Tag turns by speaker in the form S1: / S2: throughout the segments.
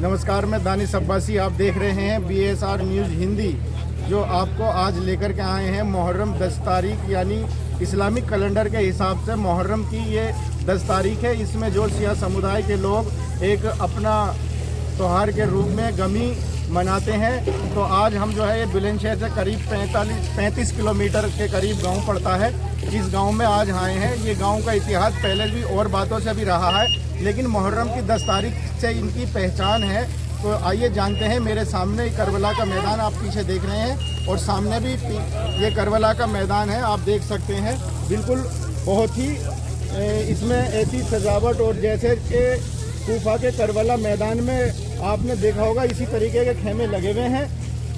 S1: नमस्कार, मैं दानिश अब्बासी। आप देख रहे हैं BSR न्यूज़ हिंदी, जो आपको आज लेकर के आए हैं मुहर्रम 10 तारीख, यानी इस्लामिक कैलेंडर के हिसाब से मुहर्रम की ये 10 तारीख है। इसमें जो सिया समुदाय के लोग एक अपना त्योहार के रूप में गमी मनाते हैं। तो आज हम जो है ये बुलंदशहर से करीब 35 किलोमीटर के करीब गांव पड़ता है। इस गांव में आज आए हैं। ये गांव का इतिहास पहले भी और बातों से भी रहा है, लेकिन मुहर्रम की 10 तारीख से इनकी पहचान है। तो आइए जानते हैं। मेरे सामने करबला का मैदान आप पीछे देख रहे हैं, और सामने भी ये करबला का मैदान है, आप देख सकते हैं। बिल्कुल बहुत ही इसमें ऐसी सजावट, और जैसे कि कूफा के करबला मैदान में आपने देखा होगा इसी तरीके के खेमे लगे हुए हैं।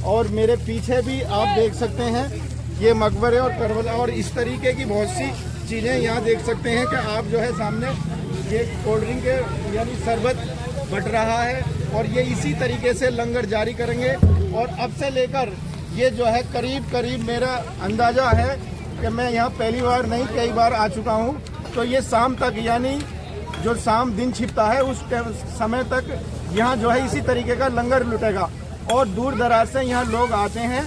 S1: और मेरे पीछे भी आप देख सकते हैं ये मकबरे और करबला, और इस तरीके की बहुत सी चीज़ें यहाँ देख सकते हैं कि आप जो है सामने ये कोल्ड ड्रिंक के यानी शरबत बट रहा है, और ये इसी तरीके से लंगर जारी करेंगे। और अब से लेकर ये जो है करीब मेरा अंदाज़ा है कि मैं यहाँ पहली बार नहीं कई बार आ चुका हूँ। तो ये शाम तक, यानी जो शाम दिन छिपता है उस समय तक यहाँ जो है इसी तरीके का लंगर लुटेगा, और दूर दराज से यहाँ लोग आते हैं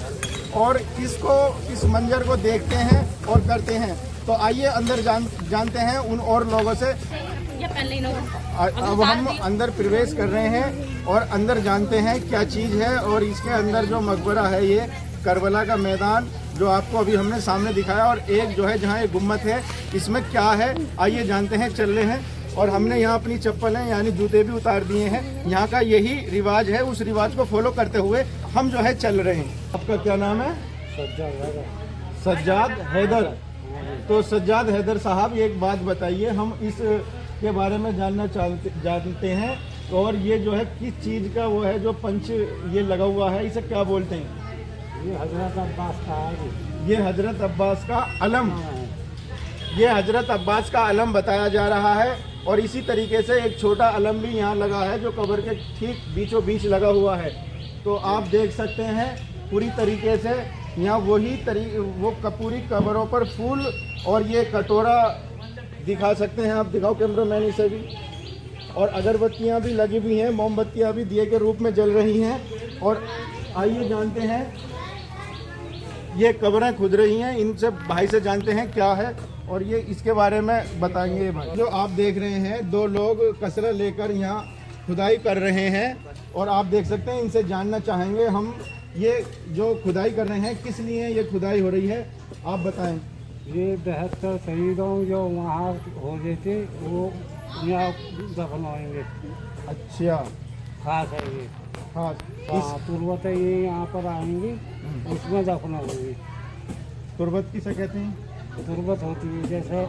S1: और इस मंजर को देखते हैं और करते हैं। तो आइए अंदर जानते हैं उन और लोगों से। अब हम अंदर प्रवेश कर रहे हैं और अंदर जानते हैं क्या चीज़ है। और इसके अंदर जो मकबरा है, ये करबला का मैदान जो आपको अभी हमने सामने दिखाया, और एक जो है जहाँ एक गुम्मत है, इसमें क्या है आइए जानते हैं। चल रहे हैं, और हमने यहाँ अपनी चप्पलें यानी जूते भी उतार दिए हैं। यहाँ का यही रिवाज है, उस रिवाज को फॉलो करते हुए हम जो है चल रहे हैं। आपका क्या नाम है? सज्जाद हैदर। तो सज्जाद हैदर साहब, एक बात बताइए, हम इस के बारे में जानना जानते हैं। और ये जो है किस चीज़ का वो है जो पंच ये लगा हुआ है, इसे क्या बोलते हैं?
S2: ये हजरत अब्बास का है।
S1: ये हजरत अब्बास का अलम, ये हजरत अब्बास का अलम बताया जा रहा है। और इसी तरीके से एक छोटा अलम भी यहाँ लगा है जो कब्र के ठीक बीचों बीच लगा हुआ है। तो आप देख सकते हैं पूरी तरीके से यहाँ वो पूरी कब्रों पर फूल और ये कटोरा दिखा सकते हैं आप। दिखाओ कैमरामैन इसे भी। और अगरबत्तियाँ भी लगी हुई हैं, मोमबत्तियाँ भी दिए के रूप में जल रही हैं। और आइए जानते हैं, ये कब्रें खुद रही हैं, इनसे भाई से जानते हैं क्या है और ये इसके बारे में बताएंगे भाई। जो आप देख रहे हैं, दो लोग कसरा लेकर यहाँ खुदाई कर रहे हैं, और आप देख सकते हैं, इनसे जानना चाहेंगे हम, ये जो खुदाई कर रहे हैं किस लिए ये खुदाई हो रही है, आप बताएं।
S2: ये 72 शहीदों जो वहाँ हो गए थे वो यहाँ दफन होंगे।
S1: अच्छा,
S2: खास है ये।
S1: हाँ,
S2: तुरबत है, ये यहाँ पर आएंगी, उसमें दफन होंगी।
S1: तुरबत किसे कहते हैं?
S2: तुरबत होती है जैसे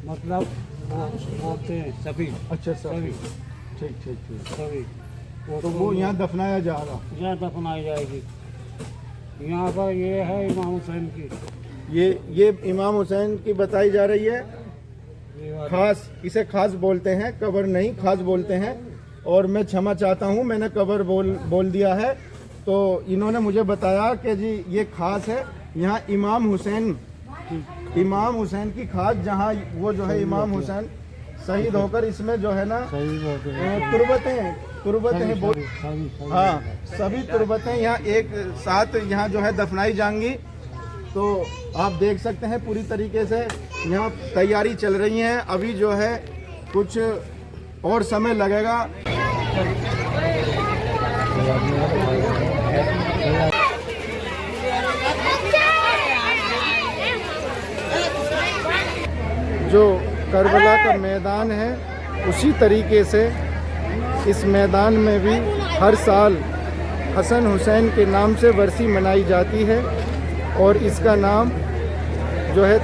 S2: मतलब वो बोलते हैं सभी।
S1: अच्छा
S2: सभी,
S1: ठीक।
S2: सभी
S1: तो वो यहाँ दफनाया जा रहा,
S2: यहाँ दफनाई जाएगी। यहाँ पर ये है इमाम हुसैन की,
S1: ये इमाम हुसैन की बताई जा रही है। खास, इसे खास बोलते हैं, कब्र नहीं खास बोलते हैं। और मैं क्षमा चाहता हूँ, मैंने कब्र बोल दिया है। तो इन्होंने मुझे बताया कि जी ये खास है, यहाँ इमाम हुसैन की खास, जहाँ वो जो है इमाम हुसैन शहीद होकर इसमें जो है ना तुरबतें हाँ, सभी तुरबतें यहाँ एक साथ यहाँ जो है दफनाई जाएंगी। तो आप देख सकते हैं पूरी तरीके से यहाँ तैयारी चल रही है। अभी जो है कुछ और समय लगेगा। जो करबला का मैदान है, उसी तरीके से इस मैदान में भी हर साल हसन हुसैन के नाम से वर्सी मनाई जाती है। और इसका नाम जो है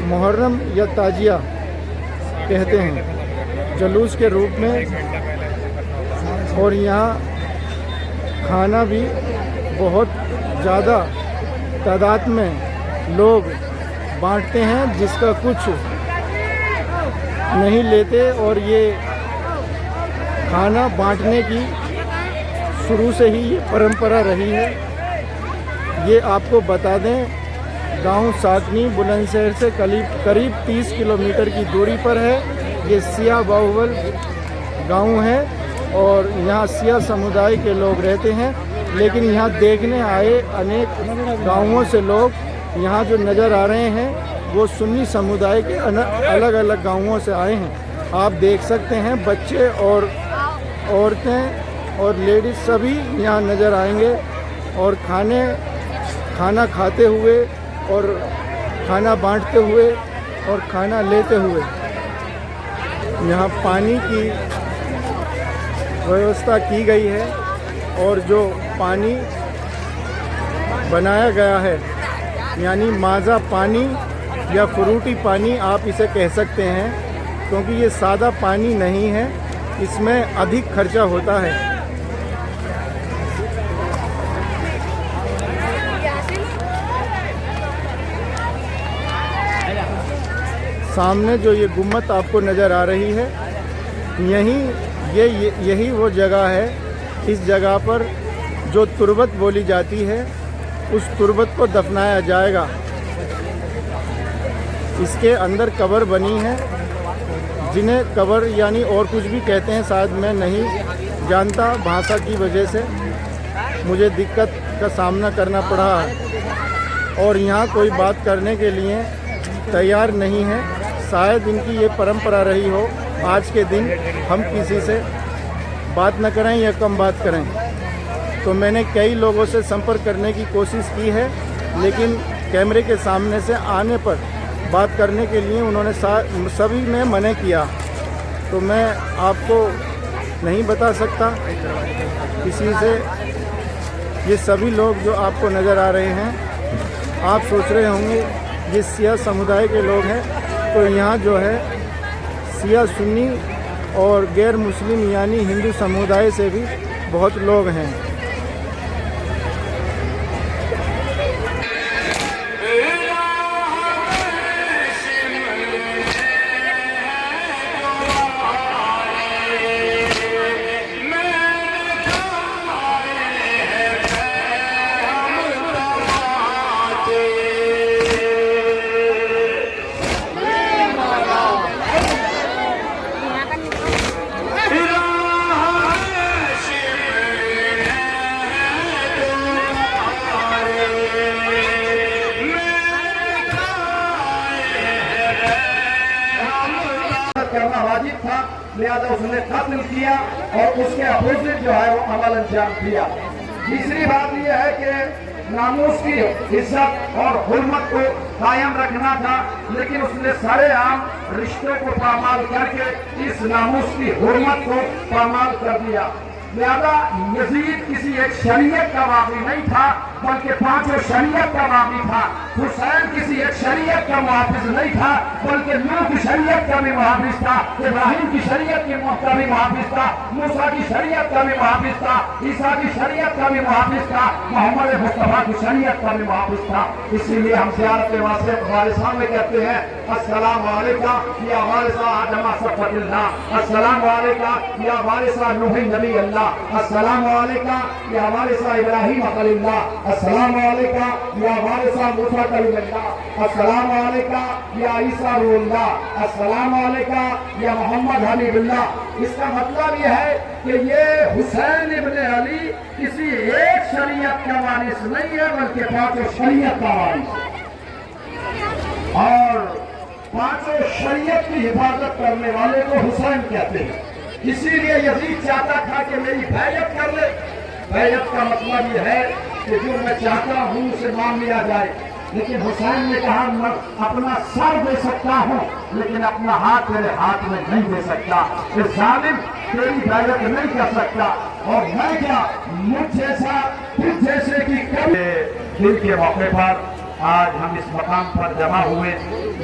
S1: मुहर्रम या ताजिया कहते हैं, जुलूस के रूप में। और यहाँ खाना भी बहुत ज़्यादा तादाद में लोग बांटते हैं, जिसका कुछ नहीं लेते। और ये खाना बांटने की शुरू से ही ये परंपरा रही है। ये आपको बता दें, गांव साकनी बुलंदशहर से करीब 30 किलोमीटर की दूरी पर है। ये सिया बाहुबल गांव है, और यहाँ सिया समुदाय के लोग रहते हैं, लेकिन यहाँ देखने आए अनेक गांवों से लोग यहाँ जो नज़र आ रहे हैं वो सुन्नी समुदाय के अलग अलग गांवों से आए हैं। आप देख सकते हैं बच्चे और औरतें और लेडीज़ सभी यहाँ नज़र आएंगे और खाना खाते हुए और खाना बांटते हुए और खाना लेते हुए। यहाँ पानी की व्यवस्था की गई है और जो पानी बनाया गया है यानी माज़ा पानी या फ्रूटी पानी आप इसे कह सकते हैं, क्योंकि ये सादा पानी नहीं है, इसमें अधिक खर्चा होता है। सामने जो ये गुम्मत आपको नज़र आ रही है, यही वो जगह है। इस जगह पर जो तुरबत बोली जाती है उस तुरबत को दफनाया जाएगा। इसके अंदर कब्र बनी है, जिन्हें कब्र यानी और कुछ भी कहते हैं, शायद मैं नहीं जानता, भाषा की वजह से मुझे दिक्कत का सामना करना पड़ा है और यहाँ कोई बात करने के लिए तैयार नहीं है। शायद इनकी ये परंपरा रही हो आज के दिन हम किसी से बात न करें या कम बात करें। तो मैंने कई लोगों से संपर्क करने की कोशिश की है, लेकिन कैमरे के सामने से आने पर बात करने के लिए उन्होंने सभी ने मना किया। तो मैं आपको नहीं बता सकता किसी से। ये सभी लोग जो आपको नज़र आ रहे हैं, आप सोच रहे होंगे ये सिया समुदाय के लोग हैं। तो यहाँ जो है सिया सुन्नी और गैर मुस्लिम यानी हिंदू समुदाय से भी बहुत लोग हैं।
S3: करना वाजिब था, लिहाजा उसने कत्ल किया और उसके अपोजिट जो है वो अमल अंजाम दिया। तीसरी बात यह है कि नामूस की इज्जत और हुर्मत को कायम रखना था, लेकिन उसने सरेआम रिश्तों को पामाल करके इस नामूस की हुर्मत को पामाल कर दिया। लिहाजा यजीद किसी एक शरीयत का वाक़ी नहीं था, बल्कि पांचों शरीयत का वाक़ी था। हुसैन किसी एक शरीयत का मुहाफिज नहीं था, बल्कि नूह की शरीयत का भी मुहाफिज था, इब्राहिम की शरीयत का भी मुहाफिज था, मूसा की शरीयत का भी मुहाफिज था, ईसा की शरीयत का भी मुहाफिज था, मोहम्मद मुस्तफा की शरीयत का भी मुहाफिज था। इसीलिए हम ज़ियारत वारिसा में कहते हैं अस्सलाम वालेका या वारिसा आदम सफ़तिल्लाह, अस्सलाम वालेका या वारिसा नूह नबी अल्लाह, अस्सलाम वालेका या वारिसा इब्राहिम खलीलुल्लाह, अस्सलाम वालेका या वारिसा मूसा कलीमुल्लाह, अस्सलाम वालेका या ईसा रूहुल्लाह, अस्सलाम वालेका या मोहम्मद हबीबुल्लाह। इसका मतलब यह है कि ये हुसैन इब्ने अली किसी एक शरीयत का वारिस नहीं है, बल्कि पांचों शरीयत का वारिस है और पांचों शरीयत की हिफाजत करने वाले को हुसैन कहते हैं। इसीलिए यजीद चाहता था कि मेरी बैयत कर ले। बैयत का मतलब यह है कि जो मैं चाहता हूँ उसे मान लिया जाए, लेकिन हुसैन ने कहा मैं अपना सर दे सकता हूँ, लेकिन अपना हाथ मेरे हाथ में नहीं दे सकता। इस जालिम तेरी बैयत नहीं कर सकता और मैं क्या मुझ जैसा तुझ जैसे की कभी। दिन के मौके पर आज हम इस मकाम पर जमा हुए।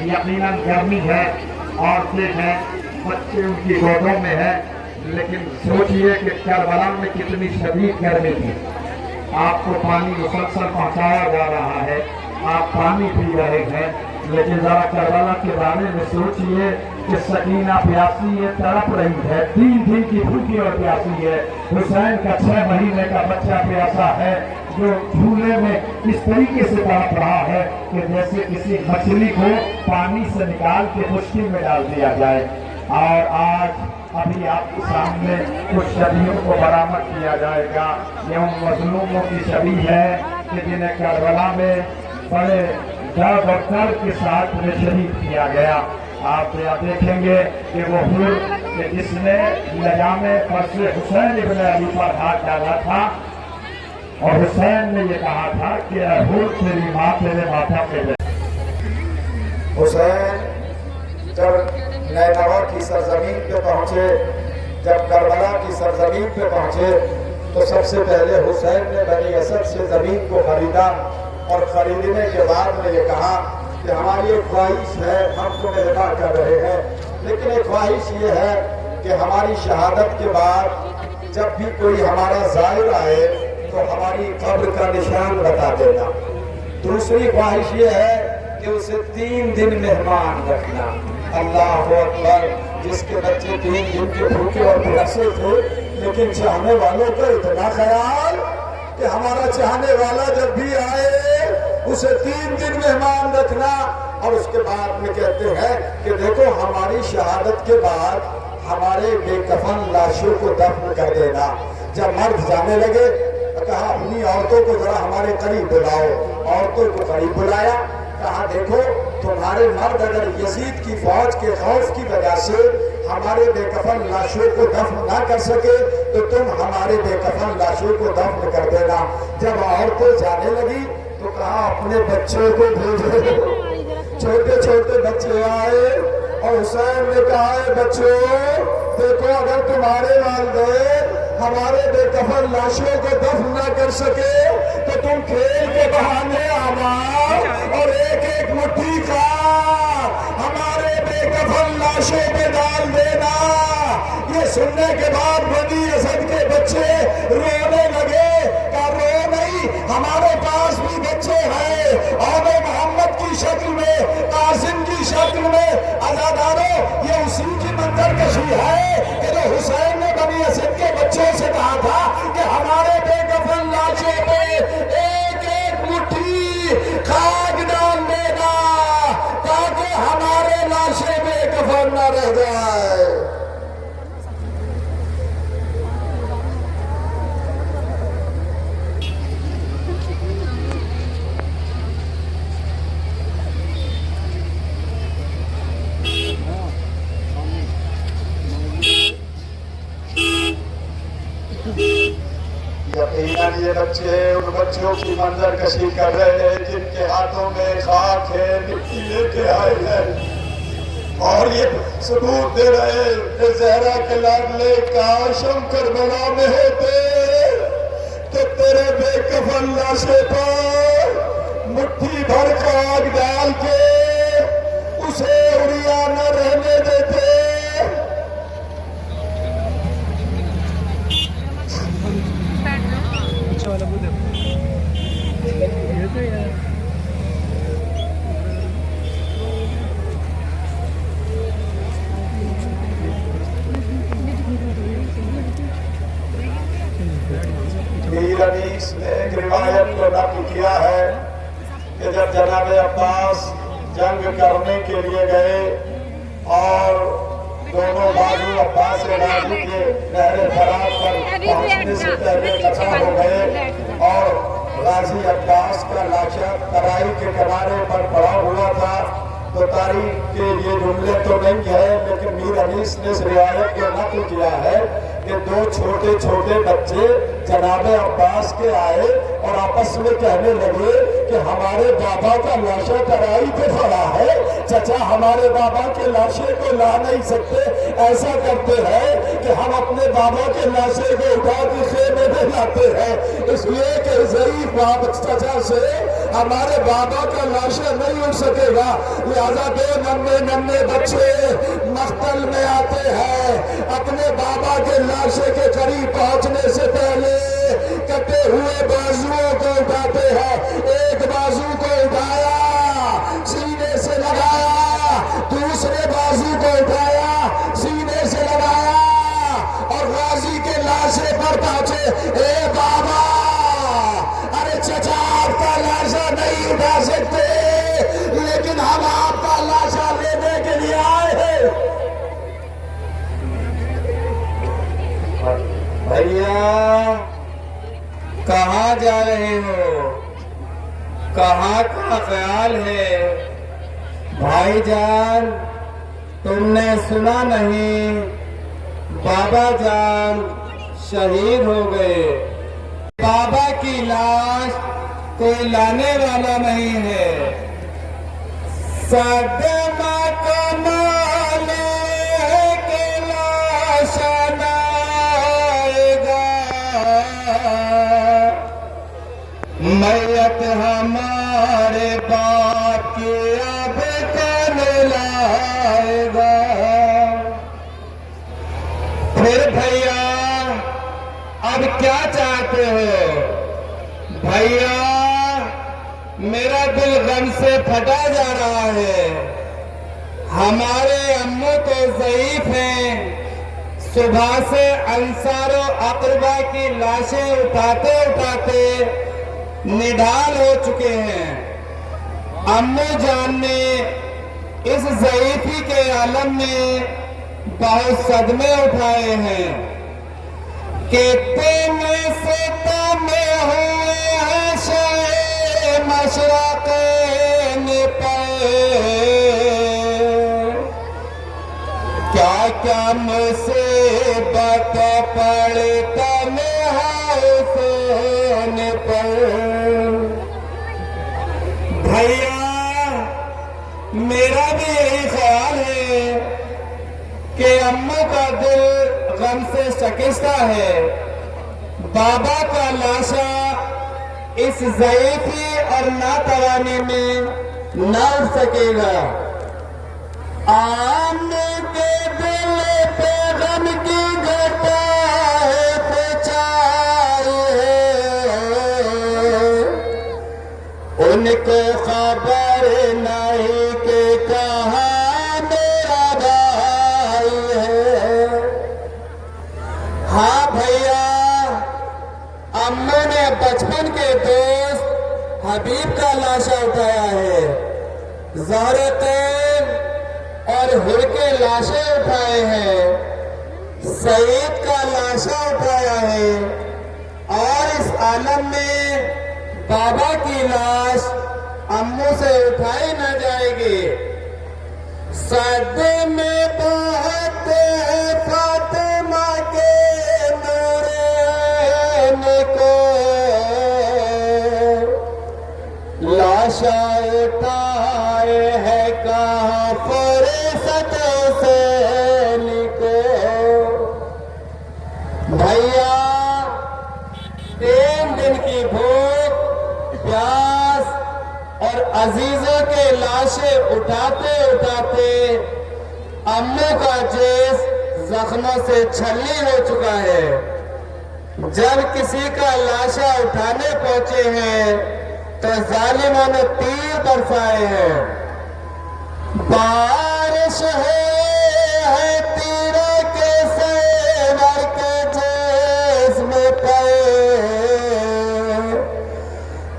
S3: यकीनन गर्मी है, औरतें हैं, बच्चे उनकी गोदों में है, लेकिन सोचिए कि करबला में कितनी शदीद गर्मी थी। आपको पानी मुसलसल पहुंचाया जा रहा है, आप पानी पी रहे हैं, लेकिन जरा करबला के बारे में सोचिए कि सकीना प्यासी है, तड़प रही है, 3 दिन की भूखी और प्यासी है। हुसैन का 6 महीने का बच्चा प्यासा है, जो झूले में इस तरीके से तड़प रहा है कि जैसे किसी मछली को पानी से निकाल के मुश्किल में डाल दिया जाए। और आज अभी आपके सामने कुछ छवियों को बरामद किया जाएगा। ये उन मजलूमों की छवि है कि जिन्हें करबला में बड़े दर्द और दर्द के साथ में शहीद किया गया। आप यहाँ देखेंगे कि वो हुर कि जिसने निजामे फर्ज हुसैन इब्न अली पर हाथ डाला था और हुसैन ने ये कहा था कि हुर तेरी माँ तेरे माथा पे है।
S4: हुसैन जब नैनवा की सरजमीन पे पहुंचे, जब करबला की सरजमीन पे पहुंचे, तो सबसे पहले हुसैन ने बनी असद से जमीन को खरीदा और खरीदने के बाद में ये कहा कि हमारी एक ख्वाहिश है, हम तुम्हें अदा कर रहे हैं, लेकिन एक ख्वाहिश ये है कि हमारी शहादत के बाद जब भी कोई हमारा ज़ायर आए तो हमारी कब्र का निशान बता देना। दूसरी ख्वाहिश ये है कि उसे 3 दिन मेहमान रखना। अल्लाह अकबर। जिसके बच्चे 3 दिन के भूखे और प्यासे थे, लेकिन चाहने वालों का इतना ख्याल कि हमारा चाहने वाला जब भी आए उसे 3 दिन मेहमान रखना। और उसके बाद में कहते हैं कि देखो हमारी शहादत के बाद हमारे बेकफन लाशों को दफन कर देना। जब मर्द जाने लगे तो कहा अपनी औरतों को जरा हमारे करीब बुलाओ। औरतों को करीब बुलाया, कहा देखो तुम्हारे मर्द अगर यजीद की फौज के खौफ की वजह से हमारे बेकफन लाशों को दफन ना कर सके तो तुम हमारे बेकफन लाशों को दफन कर देना। जब औरतें जाने लगी तो कहा अपने बच्चों को भेजो। छोटे छोटे बच्चे आए और हुसैन ने कहा बच्चों देखो अगर तुम्हारे वालिदैन हमारे बेकफन लाशों को दफन न कर सके तो तुम खेल के बहाने आना और एक एक मुट्ठी का हमारे बेकफन लाशों पे डाल देना। ये सुनने के बाद बनी असद के बच्चे रोने लगे। का रो नहीं, हमारे पास भी बच्चे हैं और मोहम्मद की शक्ल में, कासिम की शक्ल में। आजादारों, ये उसी की मंजर कशी है कि जो हुसैन ने बनी असद के बच्चों से कहा था कि हमारे बेकफन लाशों पे एक एक मुट्ठी खाक डाल देना ताकि हमारे लाशें बेकफन न रह जाए। यकीनन ये बच्चे उन बच्चों की मंजर कशी कर रहे हैं जिनके हाथों में खाक है, मिट्टी लेके आए हैं और ये सबूत दे रहे हैं जहरा के लाडले काशम करबला में होते तो तेरे बेकफन लाशे पर मुट्ठी भर खाक डाल के उसे उड़िया न रहने देते। मीर अनीस ने एक रिवायत को नकल किया है कि जब जनाब अब्बास जंग करने के लिए गए और दोनों बाजू अब्बास राजी के नहरे फरार पर पहुंचने से पहले कथा हो गए और गाजी अब्बास का लाशा तराई के किनारे पर पड़ा हुआ था। तो तारीख के ये जुमले तो नहीं है, लेकिन मीर अनीस ने इस रिवायत को नकल किया है कि 2 छोटे छोटे बच्चे जनाब अब्बास के आए और आपस में कहने लगे कि हमारे बाबा का लाशा तराई पे पड़ा है, चचा हमारे बाबा के लाशे को ला नहीं सकते, ऐसा करते हैं कि हम अपने बाबा के लाशे को उठा के खेमे में लाते हैं, इसलिए कि ज़ईफ बाप चचा से हमारे बाबा का लाशा नहीं उठ सकेगा। लिहाजा 2 नन्हे नन्हे बच्चे मख्तल में आते हैं, अपने बाबा के लाशे के करीब पहुंचने से पहले कटे हुए बाजुओं को उठाते हैं। एक बाजू को उठाया, सीने से लगाया, दूसरे बाजू को उठाया, सीने से लगाया और गाजी के लाशे पर पहुंचे। ए बाबा, अरे चचा आपका लाशा नहीं उठा सकते, लेकिन हम आपका लाशा लेने के लिए आए हैं।
S5: कहाँ जा रहे हो? कहाँ का ख्याल है? भाईजान, तुमने सुना नहीं, बाबा जान शहीद हो गए। बाबा की लाश कोई लाने वाला नहीं है। सदमा का नाले के लाश आएगा, मैयत हमारे बाप की अब कौन लाएगा? फिर भैया अब क्या चाहते हो? भैया, मेरा दिल गम से फटा जा रहा है। हमारे अम्मू तो ज़ईफ हैं, सुबह से अंसारो अकरबा की लाशें उठाते उठाते निढाल हो चुके हैं। अम्मू जान ने इस ज़ईफी के आलम में बहुत सदमे उठाए हैं। कितने सितमे हुए हैं शाये मशरक़ैन पर, क्या क्या मुसीबत पड़ी तन्हा हुसैन पर। भैया, मेरा भी यही ख्याल है कि अम्मू का दिल गम से शकिस्ता है। बाबा का लाशा इस ज़ईफ़ी और नातवानी में न उठ सकेगा। आम के दिल पे गम की घटाए पिछाई है, उनको खबर नहीं कि कहाँ मेरा भाई है। हाँ भैया, अम्मू ने बचपन के दोस्त हबीब का लाशा उठाया है, ज़हरतैन और हुर के लाशें उठाए हैं, सईद का लाशा उठाया है, और इस आलम में बाबा की लाश अम्मू से उठाई न जाएगी। सदमे बहुत फातिमा के नूरैन को, लाशा उठाए है कहाँ फुर्सत हुसैन को। भैया, 3 दिन की भूख प्यास और अजीजों के लाशें उठाते उठाते अम्मू का जिस्म जख्मों से छल्ली हो चुका है। जब किसी का लाशा उठाने पहुंचे हैं तो जालिमों ने तीर बरसाए हैं। बारिश है तीरों के सेवर के जिस्म पे,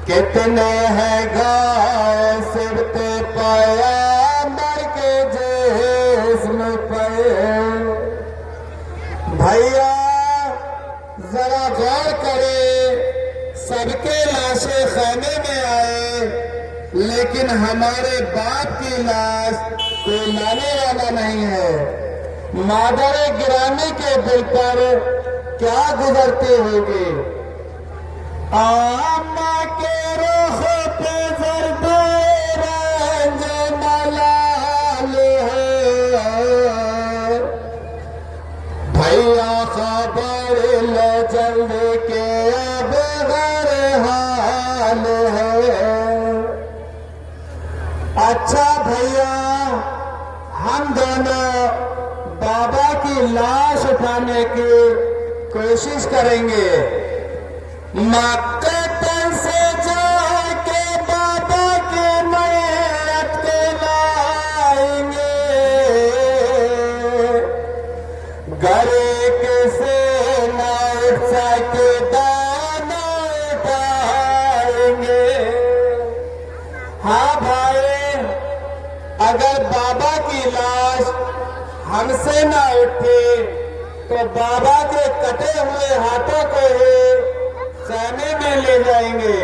S5: कितने हैं घाव सिरते पैगंबर के जिस्म पे। भैया, जरा गौर करें, सबके लाशें खाने में आए, लेकिन हमारे बाप की लाश कोई लाने वाला नहीं है। मादर गिरामी के दिल पर क्या गुजरती होगी। आमा के रुख पे ज़र्दे रंज मलाल है, भैया खबर ले जल्दी के अब घर हाल है। अच्छा भैया, हम दोनों बाबा की लाश उठाने की कोशिश करेंगे। मक्का से जाके बाबा के मैयत को लाएंगे, गरे के से ना उठ सके दाना उठाएंगे। हाँ भाई, अगर बाबा की लाश हमसे ना उठे तो बाबा के कटे हुए हाथों को ही सहने में ले जाएंगे।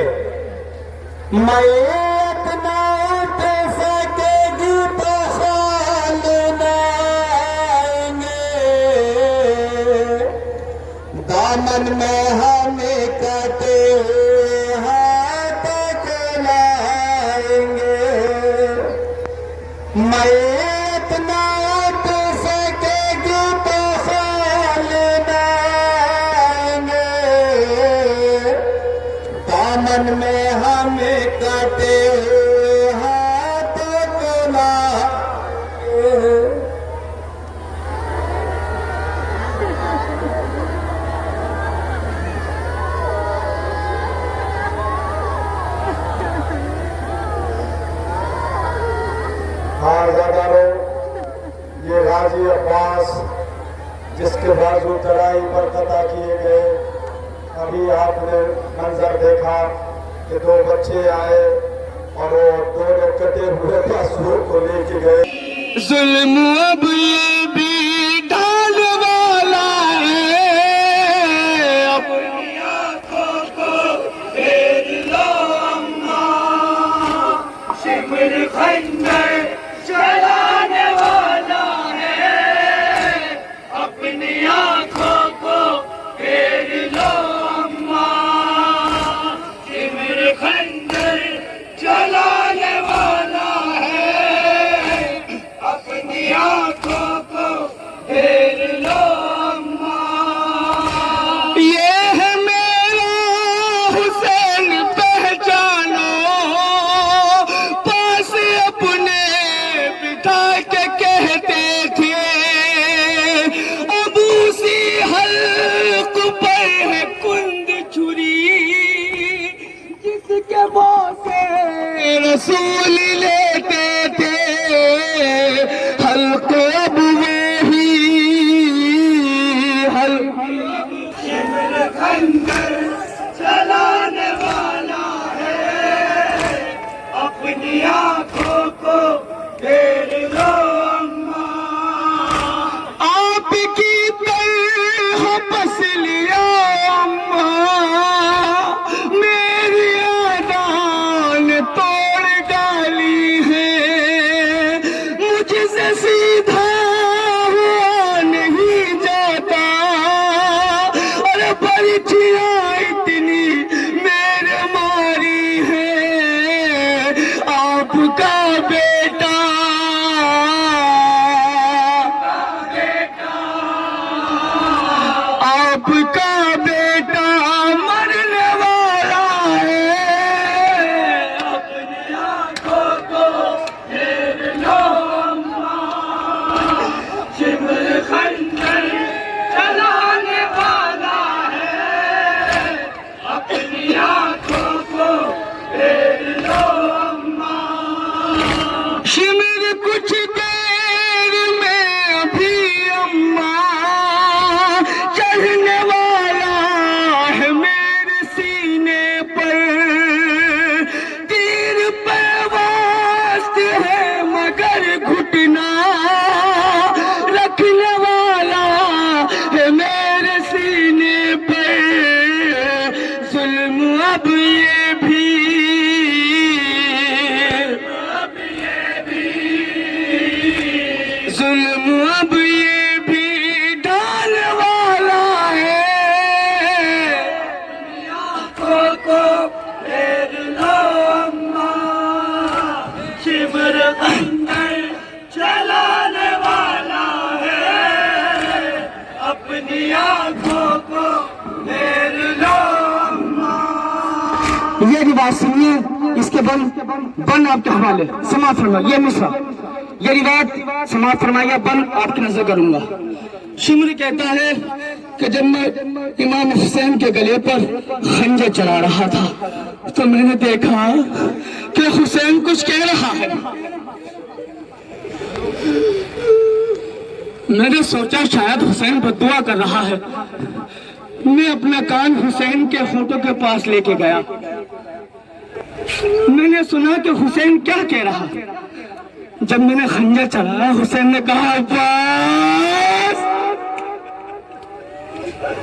S5: मैयत ना उठ सकेगी तो ख्याल न आएंगे, दामन में हमें कटे हुए हाथों को लाएंगे। मैयत ना उठ सकेगी तो ख्याल न आएंगे, दामन में हमें कटे हुए हाथों को लाएंगे।
S4: खारजादारों, ये गाजी अब्बास जिसके बाजू तराई पर कता किए गए, अभी आपने मंजर देखा कि दो बच्चे आए और वो दोनों कटे हुए पशुओं को लेके गए।
S5: जुल्म अब ये भी ढाल वाला है, अपनी आंखों को फेर लो अम्मा, शिमर खंजर चलाने वाला है, अपनी आंखों को फेर लो अम्मा, शिमर खंजर चलाने वाला है, अपनी आंखों को फेर लो अम्मा। ये है मेरा हुसैन पहचानो, पास अपने बिठा के कहते थे, अब उसी हल्क पर है कुंद छुरी, जिसके बोसे रसूल लेते थे, हल्क अब वही शिमर खंजर चलाने वाला है, अपनी आंखों को फेर लो अम्मा, आपकी तरह बस लिया अम्मा, मेरी आदान तोड़ डाली है, मुझसे सीधा हुआ नहीं जाता, और बर्छियाँ इतनी मेरे मारी है, आपका बेटा आपका बेटा मरने वाला है, अपनी आंखों को फेर लो अम्मा, शिमर खंजर चलाने वाला है, अपनी आंखों को फेर लो अम्मा। शिमर कुछ देर में अभी अम्मा चढ़ने वाला है मेरे सीने पर, तीर पे वास्त है मगर घुटना रखने वाला है मेरे सीने पर, जुल्म अब ये भी जुल्म अब ये भी ढाल वाला है, आंखों को फेर लो अम्मा, शिमर खंजर चलाने वाला है, अपनी आंखों को फेर लो अम्मा। ये रिवाज सुनिए, इसके बन आपके हवाले समाप्त फरमा, ये मिसरा, ये रिवाज समाप्त फरमाया, बन आपकी नजर करूंगा। शिमर कहता है कि जब मैं इमाम हुसैन के गले पर खंजर चला रहा था तो मैंने देखा कि हुसैन कुछ कह रहा है। मैंने सोचा शायद हुसैन बद्दुआ कर रहा है। मैं अपना कान हुसैन के होठों के पास लेके गया। मैंने सुना कि हुसैन क्या कह रहा है। जब मैंने खंजर चलाया, हुसैन ने कहा, अब्बास अब्बास,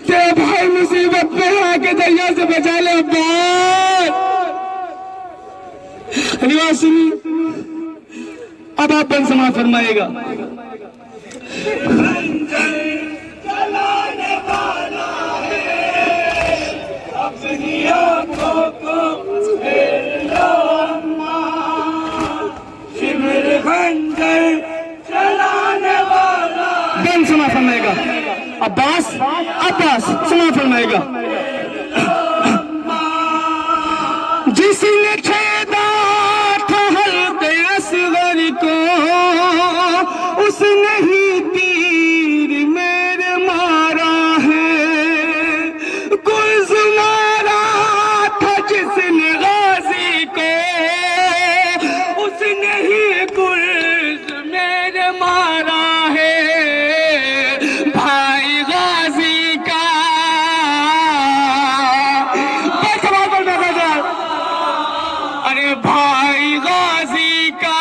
S5: तेरे भाई मुसीबत में आके दरिया से बचा ले अब्बास। रिवाज सुनी, अब आप बन समाज फरमाएगा। बन सुना फरमाएगा अब्बास, अब्बास सुना फरमाएगा। जिसने छेदा था हल्के असगर को, उसने ही तीर मेरे मारा है। गुर्ज मारा था जिसने गाजी को, उसने ही गुर्ज मेरे मारा है। भाई गाजी का अरे भाई गाजी का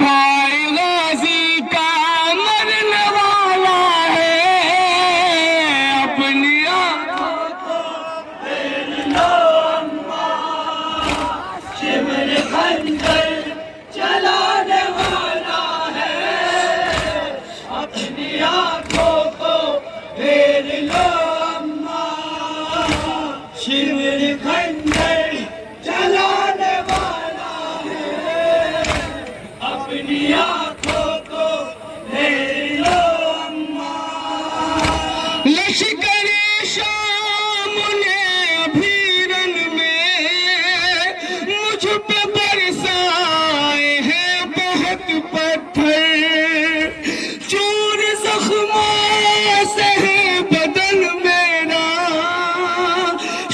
S5: भाई गाजी का मरने वाला है। अपनी चलाने वाला है। अपनी आंखों को फेर लो अम्मा, शिविर खंडर चलाने वाला है। अपनी आंखों को फेर लो अम्मा। लश्करी शाम ने अभीरन में मुझ पे बरसाए हैं बहुत पत्थर। चूर जख्मों से है बदन मेरा,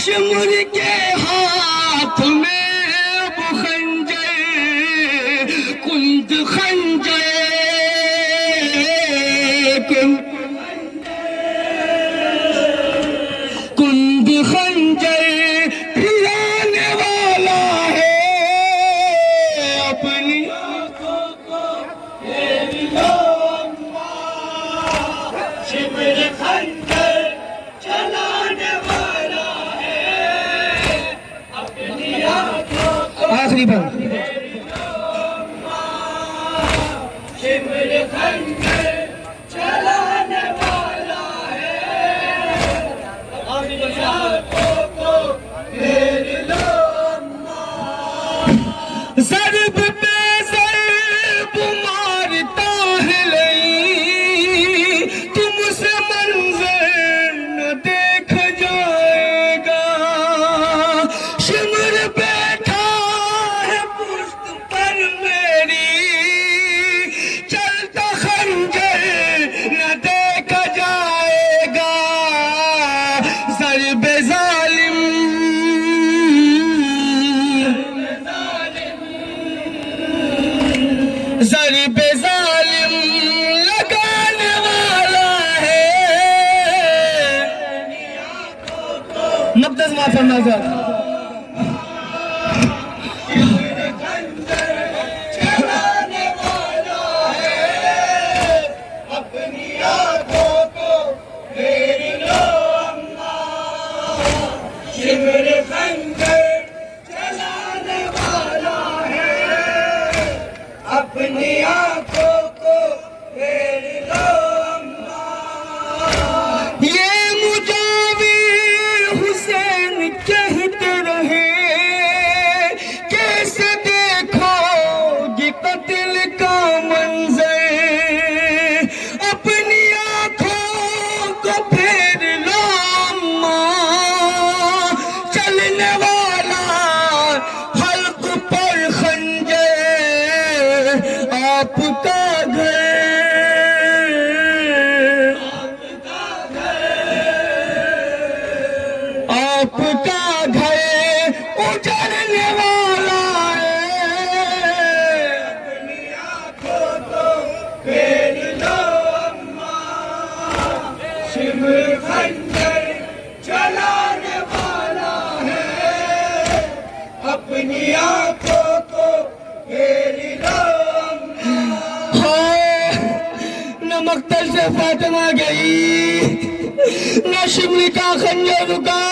S5: शिमर के हाथ में अब खंजर। कुंद खंजर कुंद खंजर फिराने वाला है। अपनी आंखों को फेर लो अम्मा, शिविर खंजर चलाने वाला है। अपनी आंखों को आखिरी बार शिविर खंजर चलाने वाला है। अपनी आंखों को फेर लो अम्मा। ज़र्ब पे ज़र्ब मारता है लई, तुमसे मंज़र न देख जाएगा। शिमर बैठा है पुश्त पर मेरी, चलता खंजर न देखा जाएगा। ज़र्ब ज़ालिम ज़र्ब ज़ालिम लगाने वाला है। नब्दस माफ़ नजर चलाने वाला है। अपनी आंखों को फेर लो अम्मा, शिविर खंजर चलाने वाला है। अपनी आंखों को फेर लो अम्मा। ये मुजाविर हुसैन कहते रहे, कैसे देखोगे कत्ल का मंजर। अपनी आंखों को फेर लो अम्मा, चलने वाला हल्क पर खंजर। आपका घर आपका घर उजड़ने वाला है। अपनी आंखों को फेर लो शिमर खंजर चलाने वाला है, अपनी आंखों को घेर लो न मक्तल से फातिमा गई, न शिमर का खंजर रुका।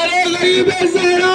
S5: अरे गरीब ज़हरा